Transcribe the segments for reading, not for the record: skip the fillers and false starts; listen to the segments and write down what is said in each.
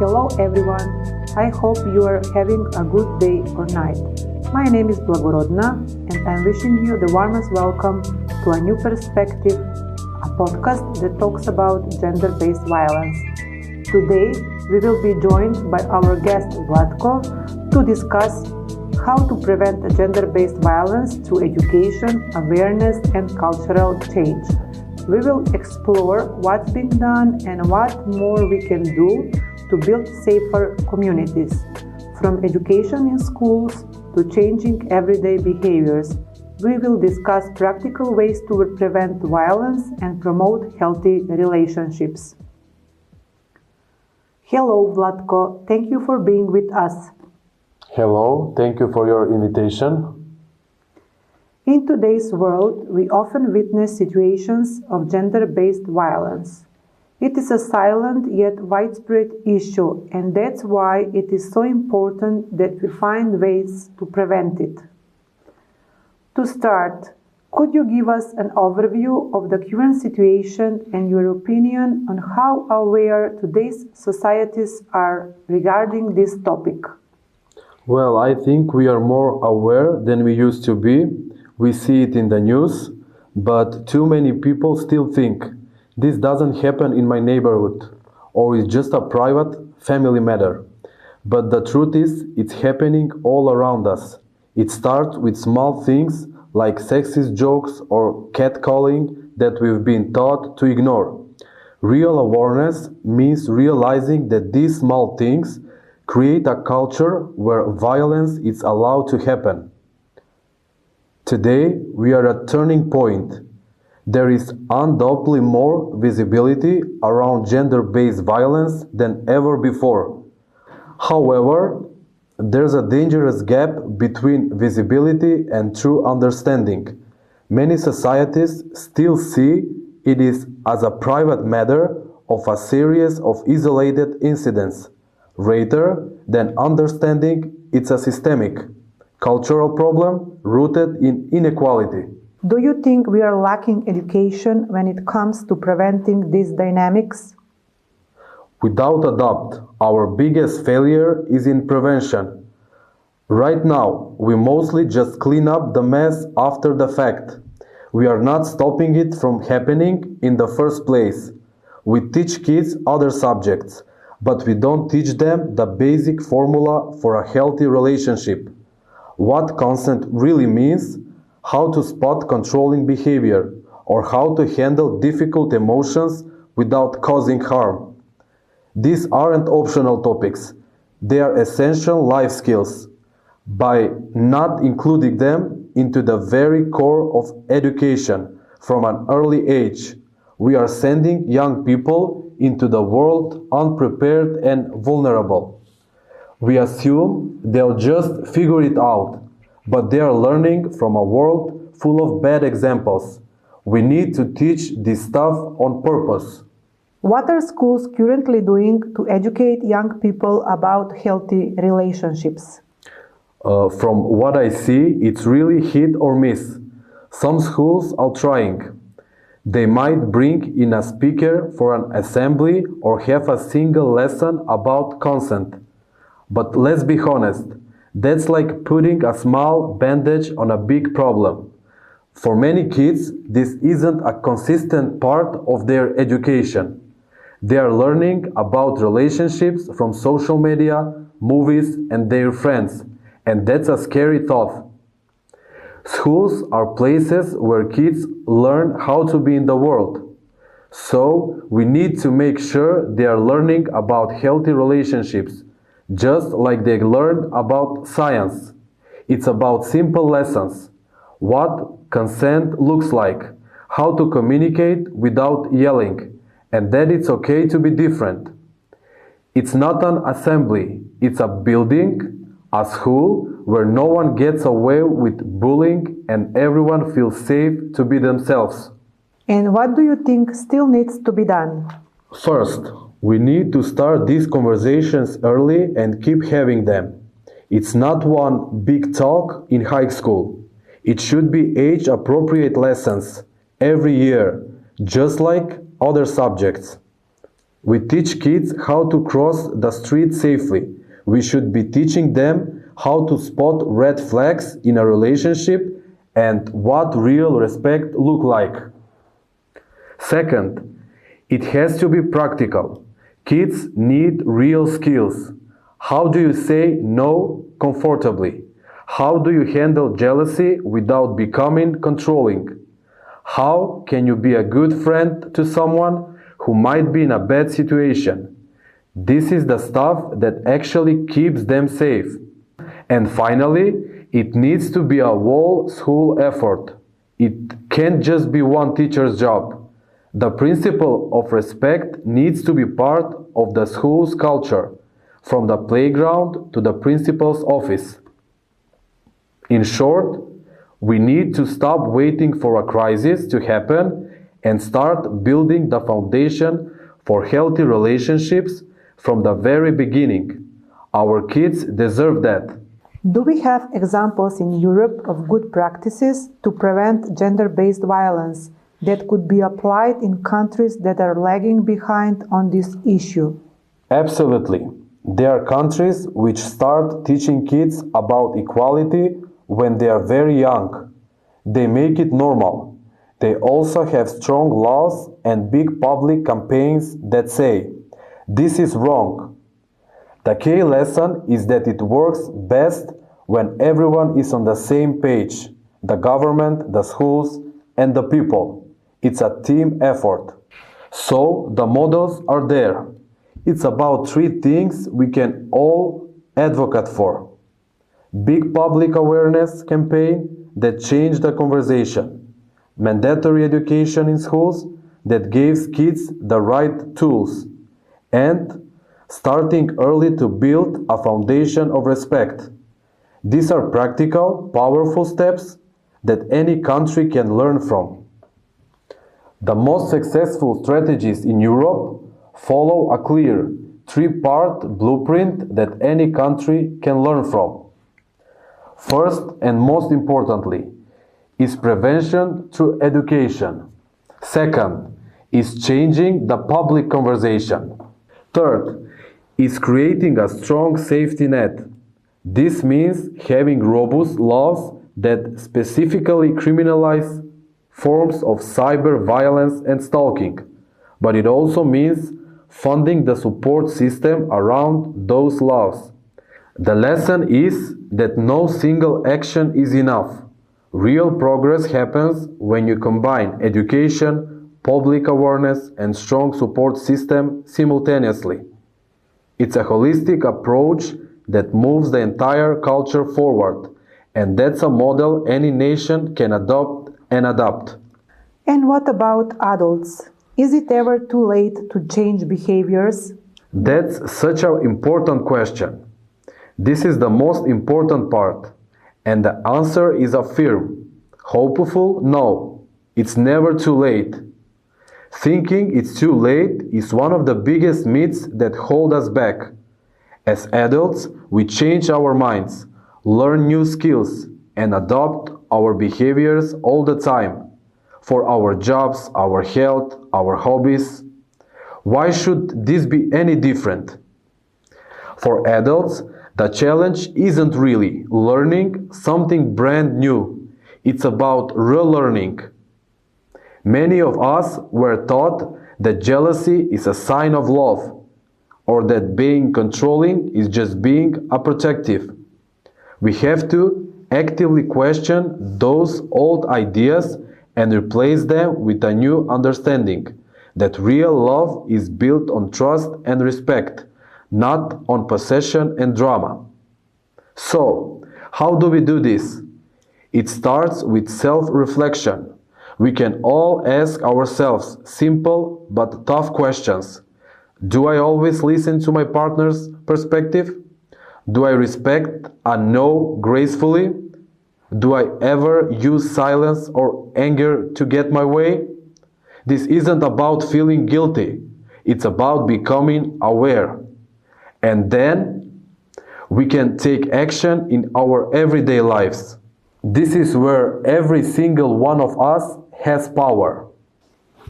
Hello everyone, I hope you are having a good day or night. My name is Blagorodna and I'm wishing you the warmest welcome to a new perspective, a podcast that talks about gender-based violence. Today we will be joined by our guest Vlatko to discuss how to prevent gender-based violence through education, awareness and cultural change. We will explore what's been done and what more we can do to build safer communities. From education in schools to changing everyday behaviors, we will discuss practical ways to prevent violence and promote healthy relationships. Hello, Vlatko. Thank you for being with us. Hello, thank you for your invitation. In today's world, we often witness situations of gender-based violence. It is a silent yet widespread issue, and that's why it is so important that we find ways to prevent it. To start, could you give us an overview of the current situation and your opinion on how aware today's societies are regarding this topic? Well, I think we are more aware than we used to be. We see it in the news, but too many people still think this doesn't happen in my neighborhood or it's just a private family matter. But the truth is, it's happening all around us. It starts with small things like sexist jokes or catcalling that we've been taught to ignore. Real awareness means realizing that these small things create a culture where violence is allowed to happen. Today, we are at a turning point. There is undoubtedly more visibility around gender-based violence than ever before. However, there's a dangerous gap between visibility and true understanding. Many societies still see it as a private matter of a series of isolated incidents, rather than understanding it's a systemic, cultural problem rooted in inequality. Do you think we are lacking education when it comes to preventing these dynamics? Without a doubt, our biggest failure is in prevention. Right now, we mostly just clean up the mess after the fact. We are not stopping it from happening in the first place. We teach kids other subjects, but we don't teach them the basic formula for a healthy relationship. What consent really means, how to spot controlling behavior, or how to handle difficult emotions without causing harm. These aren't optional topics, they are essential life skills. By not including them into the very core of education from an early age, we are sending young people into the world unprepared and vulnerable. We assume they'll just figure it out, but they are learning from a world full of bad examples. We need to teach this stuff on purpose. What are schools currently doing to educate young people about healthy relationships? From what I see, it's really hit or miss. Some schools are trying. They might bring in a speaker for an assembly or have a single lesson about consent. But let's be honest, that's like putting a small bandage on a big problem. For many kids, this isn't a consistent part of their education. They are learning about relationships from social media, movies, and their friends, and that's a scary thought. Schools are places where kids learn how to be in the world. So, we need to make sure they are learning about healthy relationships, just like they learn about science. It's about simple lessons. What consent looks like, how to communicate without yelling, and that it's okay to be different. It's not an assembly, it's a building, a school where no one gets away with bullying and everyone feels safe to be themselves. And what do you think still needs to be done? First, we need to start these conversations early and keep having them. It's not one big talk in high school. It should be age-appropriate lessons every year, just like other subjects. We teach kids how to cross the street safely. We should be teaching them how to spot red flags in a relationship and what real respect look like. Second, it has to be practical. Kids need real skills. How do you say no comfortably? How do you handle jealousy without becoming controlling? How can you be a good friend to someone who might be in a bad situation? This is the stuff that actually keeps them safe. And finally, it needs to be a whole school effort. It can't just be one teacher's job. The principle of respect needs to be part of the school's culture, from the playground to the principal's office. In short, we need to stop waiting for a crisis to happen and start building the foundation for healthy relationships from the very beginning. Our kids deserve that. Do we have examples in Europe of good practices to prevent gender-based violence that could be applied in countries that are lagging behind on this issue? Absolutely. There are countries which start teaching kids about equality when they are very young. They make it normal. They also have strong laws and big public campaigns that say, "This is wrong." The key lesson is that it works best when everyone is on the same page: the government, the schools, and the people. It's a team effort. So the models are there. It's about three things we can all advocate for. Big public awareness campaign that changed the conversation. Mandatory education in schools that gives kids the right tools. And starting early to build a foundation of respect. These are practical, powerful steps that any country can learn from. The most successful strategies in Europe follow a clear three-part blueprint that any country can learn from. First and most importantly is prevention through education. Second is changing the public conversation. Third is creating a strong safety net. This means having robust laws that specifically criminalize forms of cyber violence and stalking, but it also means funding the support system around those laws. The lesson is that no single action is enough. Real progress happens when you combine education, public awareness, and strong support system simultaneously. It's a holistic approach that moves the entire culture forward, and that's a model any nation can adopt and adapt. And what about adults? Is it ever too late to change behaviors? That's such an important question. This is the most important part, and the answer is a firm, hopeful no. It's never too late. Thinking it's too late is one of the biggest myths that hold us back. As adults, we change our minds, learn new skills, and adopt our behaviors all the time. For our jobs, our health, our hobbies. Why should this be any different? For adults, the challenge isn't really learning something brand new. It's about relearning. Many of us were taught that jealousy is a sign of love, or that being controlling is just being protective. We have to actively question those old ideas and replace them with a new understanding that real love is built on trust and respect, not on possession and drama. So, how do we do this? It starts with self-reflection. We can all ask ourselves simple but tough questions. Do I always listen to my partner's perspective? Do I respect a no gracefully? Do I ever use silence or anger to get my way? This isn't about feeling guilty. It's about becoming aware. And then we can take action in our everyday lives. This is where every single one of us has power.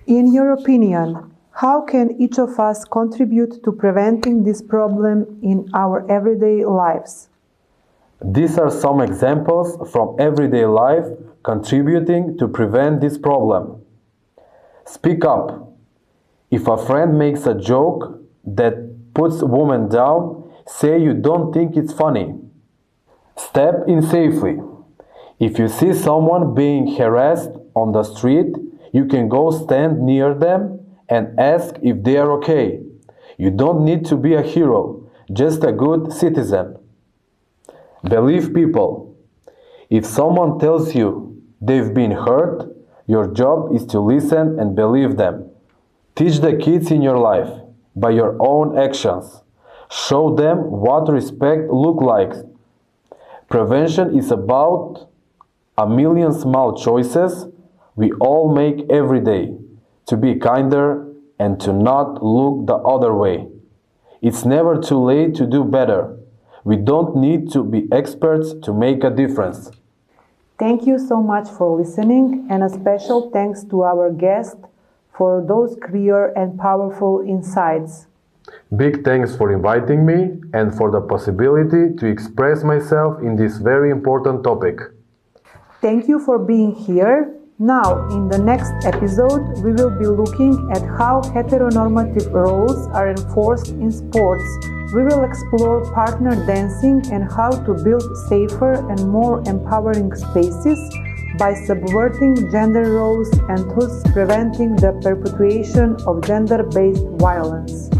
In your opinion, How can each of us contribute to preventing this problem in our everyday lives? These are some examples from everyday life contributing to prevent this problem. Speak up. If a friend makes a joke that puts a woman down, say you don't think it's funny. Step in safely. If you see someone being harassed on the street, you can go stand near them and ask if they are okay. You don't need to be a hero, just a good citizen. Believe people. If someone tells you they've been hurt, your job is to listen and believe them. Teach the kids in your life by your own actions. Show them what respect looks like. Prevention is about a million small choices we all make every day to be kinder and to not look the other way. It's never too late to do better. We don't need to be experts to make a difference. Thank you so much for listening, and a special thanks to our guest for those clear and powerful insights. Big thanks for inviting me and for the possibility to express myself in this very important topic. Thank you for being here. Now, in the next episode, we will be looking at how heteronormative roles are enforced in sports. We will explore partner dancing and how to build safer and more empowering spaces by subverting gender roles and thus preventing the perpetuation of gender-based violence.